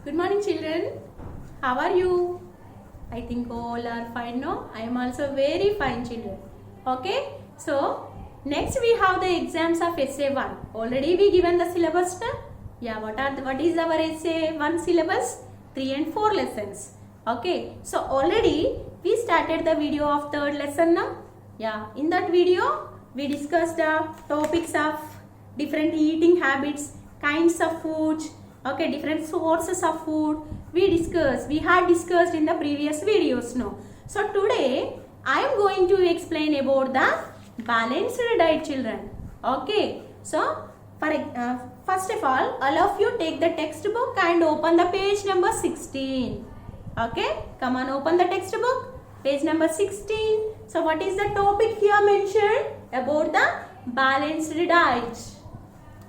Good morning, children. How are you? I think all are fine, no? I am also very fine, children. Okay? So, next we have the exams of Essay 1. Already we given the syllabus, na? Yeah, what is our Essay 1 syllabus? 3 and 4 lessons. Okay? So, already we started the video of third lesson now. Yeah, in that video, we discussed the topics of different eating habits, kinds of food, okay, different sources of food. We had discussed in the previous videos now. So today I am going to explain about the balanced diet, children. Okay, so first of all of you take the textbook and open the page number 16. Okay, come on, open the textbook, page number 16. So what is the topic here mentioned? About the balanced diet.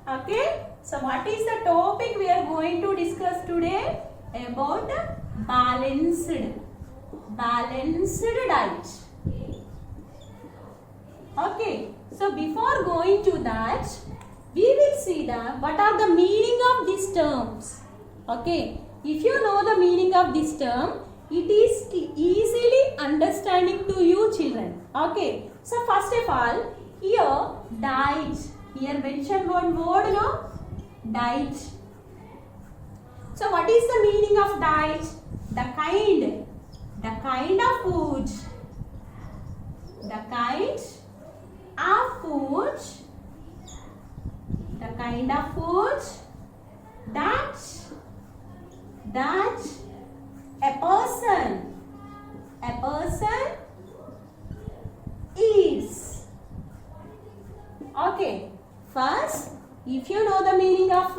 Okay, so what is the topic we are going to discuss today? About balanced diet. Okay, so before going to that, we will see what are the meaning of these terms. Okay, if you know the meaning of this term, it is easily understanding to you, children. Okay, so first of all, here diet. Here mention one word, no? Diet. So what is the meaning of diet? The kind of food. The kind of food. The kind of food that a person eats. Okay. First, if you know the meaning of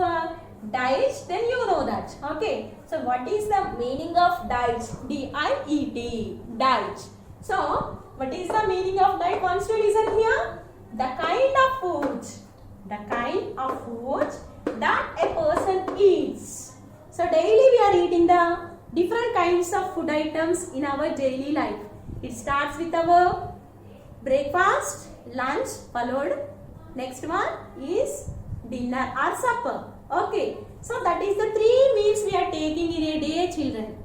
diet, then you know that. Okay. So, what is the meaning of diet? D-I-E-T. Diet. So, what is the meaning of diet? Once you listen here. The kind of food. The kind of food that a person eats. So, daily we are eating the different kinds of food items in our daily life. It starts with our breakfast, lunch, followed. Next one is dinner or supper. Okay. So that is the 3 meals we are taking in a day, children.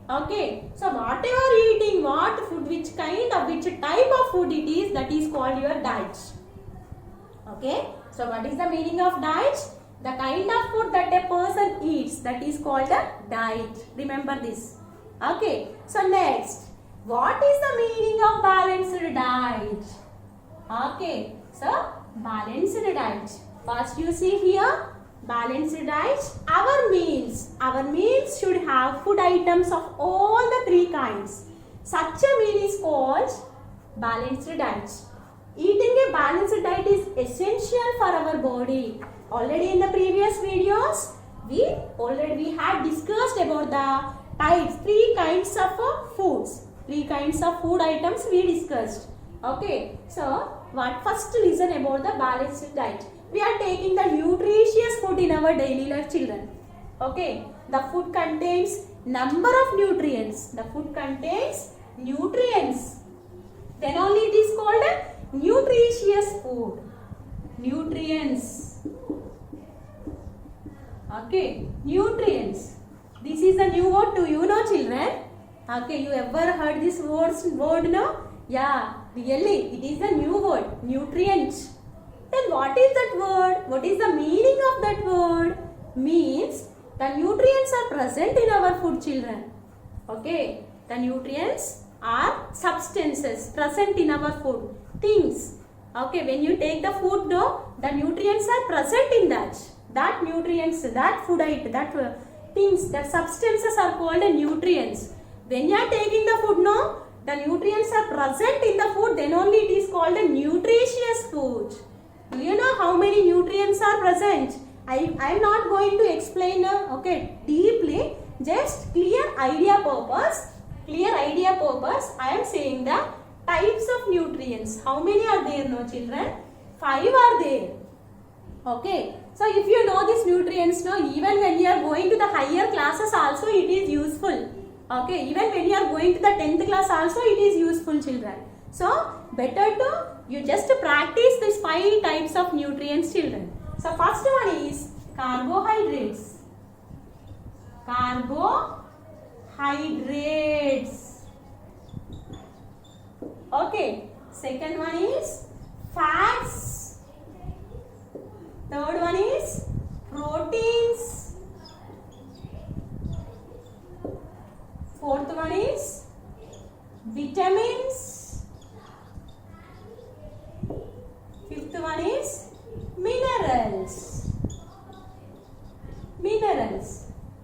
Okay. So whatever eating, what food, which type of food it is, that is called your diet. Okay. So what is the meaning of diet? The kind of food that a person eats, that is called a diet. Remember this. Okay. So next, what is the meaning of balanced diet? Okay. So balanced diet. First you see here, balanced diet. Our meals should have food items of all the 3 kinds. Such a meal is called balanced diet. Eating a balanced diet is essential for our body. Already in the previous videos, we had discussed about the types, 3 kinds of foods. 3 kinds of food items we discussed. Okay, so first listen about the balanced diet. We are taking the nutritious food in our daily life, children. Okay, the food contains number of nutrients. The food contains nutrients. Then only it is called a nutritious food. Nutrients. Okay, nutrients. This is a new word to you, no, children? Okay, you ever heard this word, no? Yeah, really, it is a new word, nutrient. Then what is that word? What is the meaning of that word? Means the nutrients are present in our food, children. Okay, the nutrients are substances present in our food, things. Okay, when you take the food, no, the nutrients are present in that. That nutrients, that food item, that things, that substances are called nutrients. When you are taking the food, no, the nutrients are present in the food, then only it is called a nutritious food. Do you know how many nutrients are present? I am not going to explain deeply, just clear idea purpose, I am saying the types of nutrients. How many are there, no, children? 5 are there. Okay, so if you know these nutrients, no, even when you are going to the higher classes also it is useful. Okay, even when you are going to the 10th class also it is useful, children. So better to you just practice these 5 types of nutrients, children. So first one is carbohydrates. carbohydrates. Okay. Second one is fats. Third one is proteins. Fourth one is vitamins. Fifth one is minerals.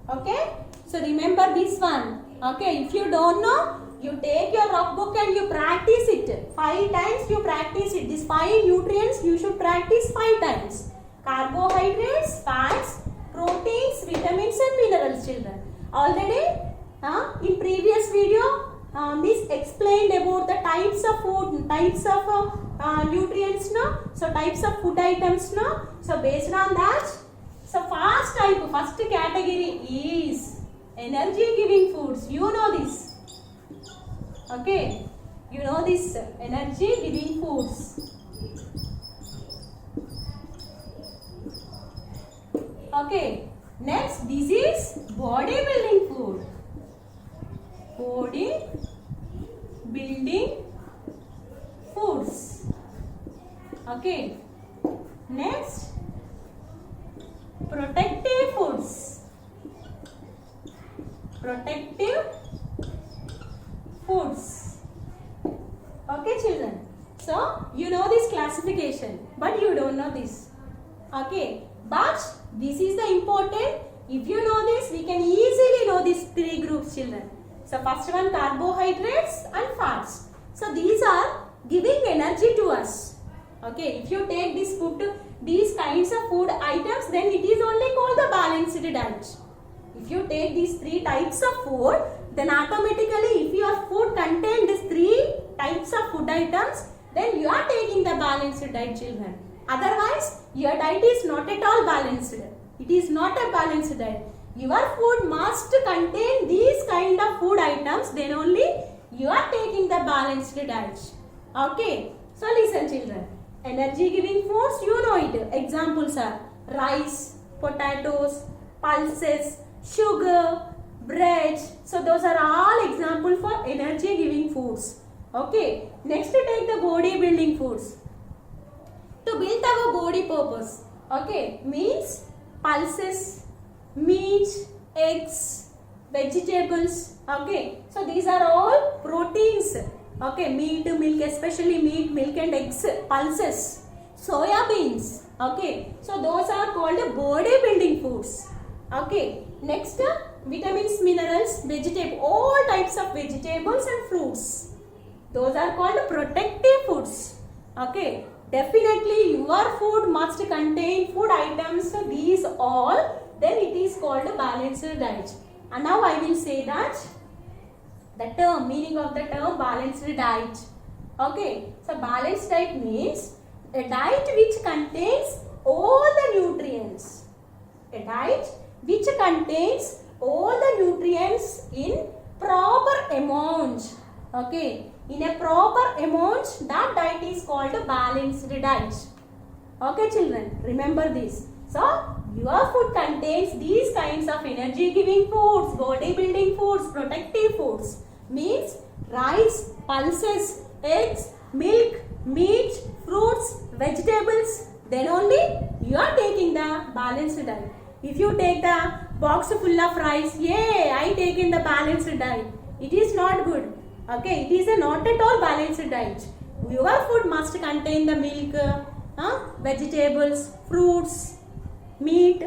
Okay, so remember this one. Okay, if you don't know, you take your rough book and you practice it 5 times. You practice it. These 5 nutrients you should practice 5 times. Carbohydrates, fats, proteins, vitamins and minerals, children. Already in previous video this explained about the types of food, types of nutrients, no? So types of food items, no? So based on that, so first category is energy giving foods. You know this. Okay, you know this, energy giving foods. Okay, next this is body building food. Body building foods. Okay, next protective foods. Protective foods. Okay, children. So you know this classification, but you don't know this. Okay, but this is the important. If you know this, we can easily know these 3 groups, children. So first one, carbohydrates and fats. So these are giving energy to us. Okay, if you take this food, these kinds of food items, then it is only called the balanced diet. If you take these 3 types of food, then automatically if your food contains these 3 types of food items, then you are taking the balanced diet, children. Otherwise, your diet is not at all balanced. It is not a balanced diet. Your food must contain these kind of food items, then only you are taking the balanced diet. Okay, so listen, children. Energy giving foods, you know it. Examples are rice, potatoes, pulses, sugar, bread. So those are all examples for energy giving foods. Okay, next take the body building foods. To build our body purpose. Okay, means pulses, meat, eggs, vegetables. Okay, so these are all proteins. Okay, meat, milk, especially meat, milk and eggs, pulses, soya beans. Okay, so those are called body building foods. Okay, next vitamins, minerals, vegetable, all types of vegetables and fruits. Those are called protective foods. Okay, definitely your food must contain food items, these all, then it is called a balanced diet. And now I will say that the term, meaning of the term balanced diet. Okay, so balanced diet means a diet which contains all the nutrients. A diet which contains all the nutrients in proper amount. Okay, in a proper amount, that diet is called a balanced diet. Okay, children, remember this. So your food contains these kinds of energy giving foods, body building foods, protective foods. Means rice, pulses, eggs, milk, meat, fruits, vegetables. Then only you are taking the balanced diet. If you take the box full of rice, yeah, I take in the balanced diet. It is not good. Okay, it is a not at all balanced diet. Your food must contain the milk, vegetables, fruits, meat,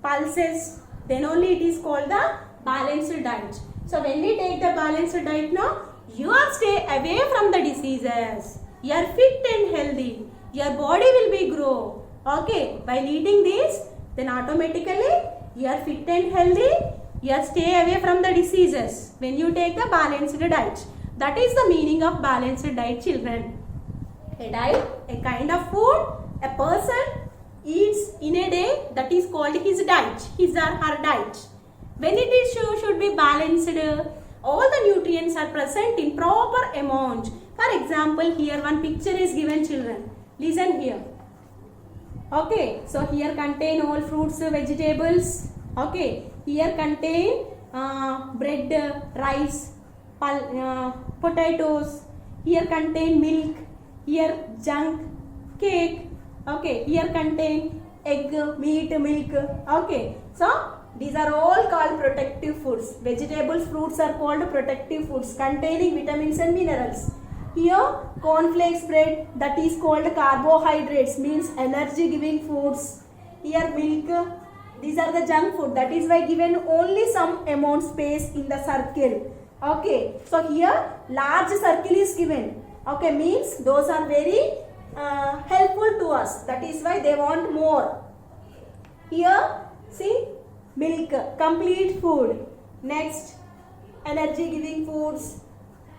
pulses. Then only it is called the balanced diet. So when we take the balanced diet now, you are stay away from the diseases. You are fit and healthy. Your body will be grow. Okay, by eating this, then automatically you are fit and healthy. You are stay away from the diseases when you take the balanced diet. That is the meaning of balanced diet, children. A diet, a kind of food a person eats in a day, that is called his diet, his or her diet. When it is should be balanced, all the nutrients are present in proper amount. For example, here one picture is given, children. Listen here. Okay, so here contain all fruits, vegetables, Okay, here contain bread, rice, potatoes. Here contain milk. Here junk, cake. Okay, here contain egg, meat, milk. Okay, so these are all called protective foods. Vegetables, fruits are called protective foods containing vitamins and minerals. Here cornflakes bread, that is called carbohydrates, means energy giving foods. Here milk, these are the junk food, that is why given only some amount space in the circle. Okay, so here large circle is given. Okay, means those are very helpful to us, that is why they want more. Here see milk, complete food. Next, energy giving foods,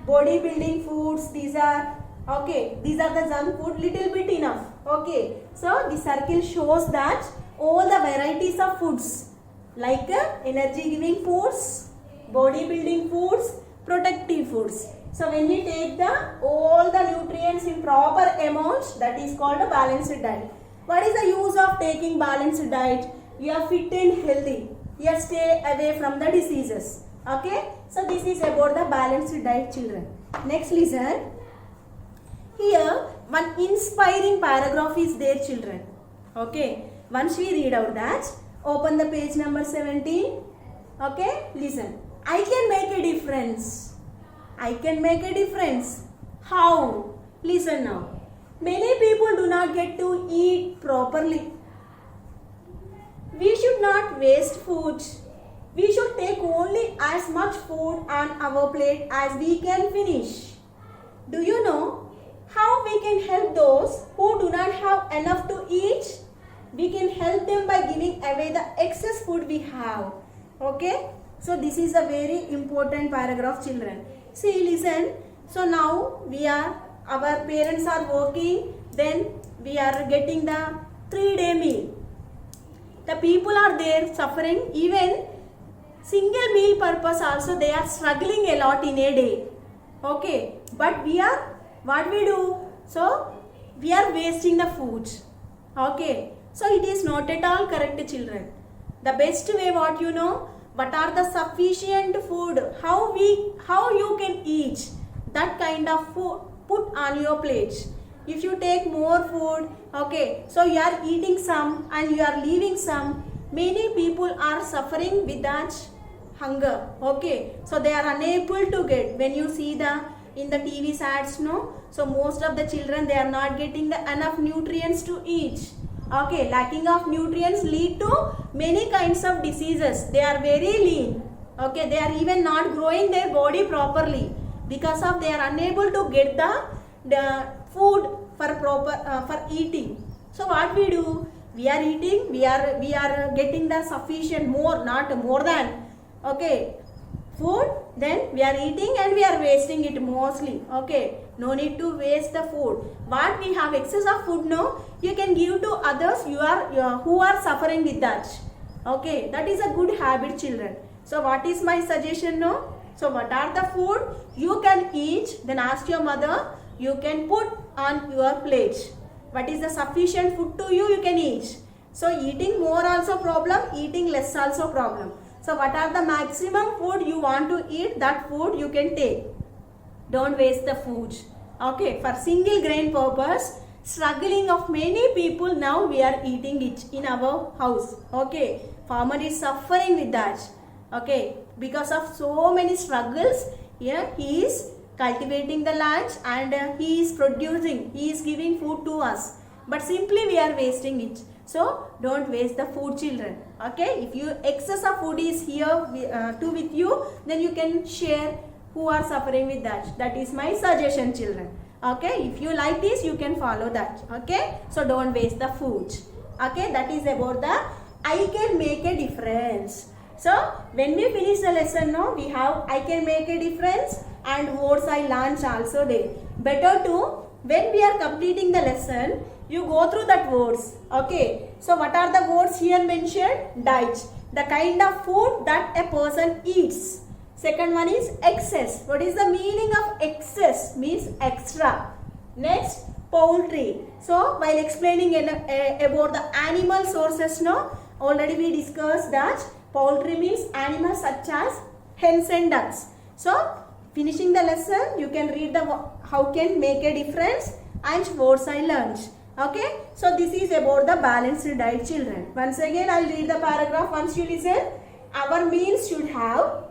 body building foods, these are okay, these are the junk food, little bit enough. Okay, so the circle shows that all the varieties of foods like energy giving foods, body building foods, protective foods. So when we take all the nutrients in proper amount, that is called a balanced diet. What is the use of taking balanced diet? You are fit and healthy. You stay away from the diseases. Okay, so this is about the balanced diet, children. Next, listen. Here one inspiring paragraph is there, children. Okay, once we read out that, open the page number 17. Okay, listen. I can make a difference. I can make a difference. How? Listen now. Many people do not get to eat properly. We should not waste food. We should take only as much food on our plate as we can finish. Do you know how we can help those who do not have enough to eat? We can help them by giving away the excess food we have. Okay? So this is a very important paragraph, children. See, listen. So now our parents are working, then we are getting the 3-day meal. The people are there suffering, even single meal purpose also they are struggling a lot in a day. Okay, but what we do? So we are wasting the food. Okay, so it is not at all correct, children. The best way, what you know, what are the sufficient food, how you can eat that kind of food put on your plate. If you take more food, okay, so you are eating some and you are leaving some, many people are suffering with that hunger. Okay, so they are unable to get, when you see in the TV ads, no, so most of the children, they are not getting the enough nutrients to eat. Okay, lacking of nutrients lead to many kinds of diseases. They are very lean. Okay, they are even not growing their body properly because of they are unable to get the food for eating. So what we do? We are eating. We are getting the sufficient more, not more than. Okay, food. Then we are eating and we are wasting it mostly. Okay, no need to waste the food. What we have excess of food, no, you can give to others who are suffering with that. Okay, that is a good habit, children. So what is my suggestion, no? So what are the food you can eat? Then ask your mother, you can put on your plate. What is the sufficient food to you can eat. So eating more also problem, eating less also problem. So what are the maximum food you want to eat, that food you can take. Don't waste the food. Okay, for single grain purpose, struggling of many people, now we are eating it in our house. Okay, farmer is suffering with that. Okay, because of so many struggles, here he is cultivating the land and he is producing, he is giving food to us. But simply we are wasting it. So don't waste the food, children. Okay, if you excess of food is here with you, then you can share who are suffering with that. That is my suggestion, children. Okay, if you like this, you can follow that. Okay, so don't waste the food. Okay, that is about the I can make a difference. So when we finish the lesson, now we have I can make a difference and words I learned also there. Better to, when we are completing the lesson, you go through that words. Okay, so what are the words here mentioned? Diet, the kind of food that a person eats. Second one is excess. What is the meaning of excess? Means extra. Next, poultry. So while explaining about the animal sources, no, already we discussed that Poultry means animals such as hens and ducks. So finishing the lesson, you can read the how can make a difference and words I learned. Okay, so this is about the balanced diet, children. Once again, I'll read the paragraph once you listen. Our meals should have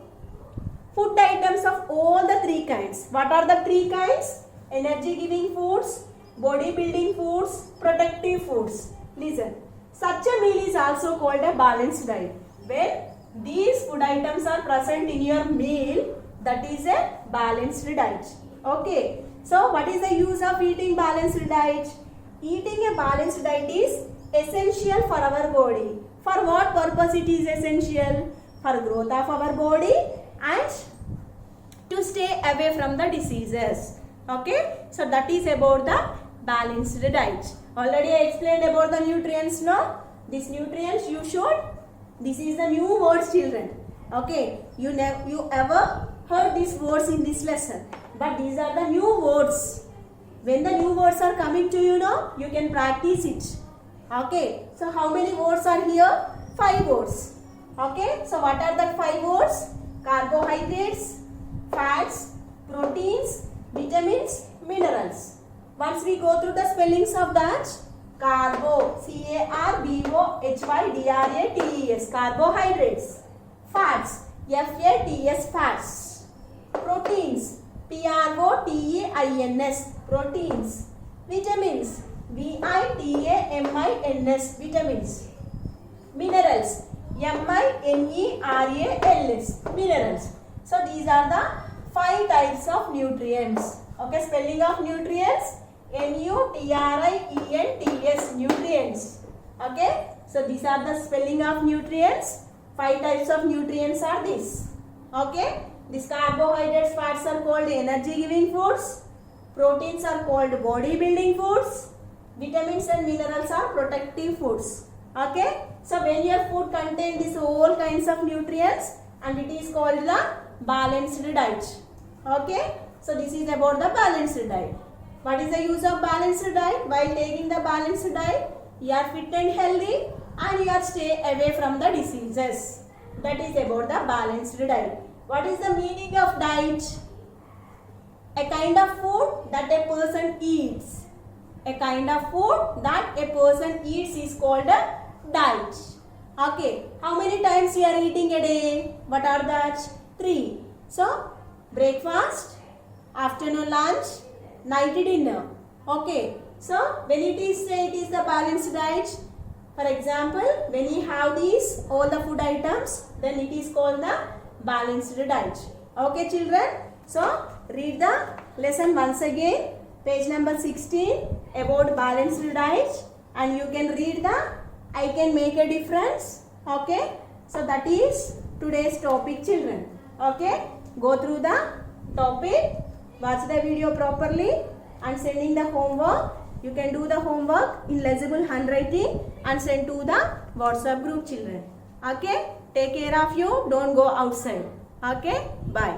food items of all the three kinds. What are the three kinds? Energy giving foods, body building foods, protective foods. Listen, such a meal is also called a balanced diet. When these food items are present in your meal, that is a balanced diet. Okay, so what is the use of eating balanced diet? Eating a balanced diet is essential for our body. For what purpose it is essential? For growth of our body and to stay away from the diseases. Okay, so that is about the balanced diet. Already I explained about the nutrients, no? These nutrients you should, this is the new words, children. Okay, you ever heard these words in this lesson, but these are the new words. When the new words are coming to you now, you can practice it. Okay, so how many words are here? 5 words. Okay, so what are the 5 words? Carbohydrates, fats, proteins, vitamins, minerals. Once we go through the spellings of that, carbo, C-A-R-B-O-H-Y-D-R-A-T-E-S, carbohydrates. Fats, F-A-T-S, fats. Proteins, P-R-O-T-E-I-N-S, proteins. Vitamins, V-I-T-A-M-I-N-S, vitamins. Minerals, M-I-N-E-R-A-L-S, minerals. So these are the 5 types of nutrients. Okay, spelling of nutrients, N-U-T-R-I-E-N-T-S, nutrients. Okay, so these are the spelling of nutrients. 5 types of nutrients are these. Okay, these carbohydrates, fats are called energy giving foods. Proteins are called body building foods. Vitamins and minerals are protective foods. Okay, so when your food contains these all kinds of nutrients, and it is called the balanced diet. Okay, so this is about the balanced diet. What is the use of balanced diet? While taking the balanced diet, you are fit and healthy and you are stay away from the diseases. That is about the balanced diet. What is the meaning of diet? A kind of food that a person eats. A kind of food that a person eats is called a diet. Okay, how many times you are eating a day? What are that? 3. So, breakfast, afternoon lunch, night dinner. Okay, so when it is say it is the balanced diet, for example, when you have these all the food items, then it is called the balanced diet. Okay, children, so read the lesson once again, page number 16 about balanced diet, and you can read the I can make a difference. Okay, so that is today's topic, children. Okay, go through the topic, watch the video properly, and sending the homework. You can do the homework in legible handwriting and send to the WhatsApp group, children. Okay, take care of you, don't go outside. Okay, bye.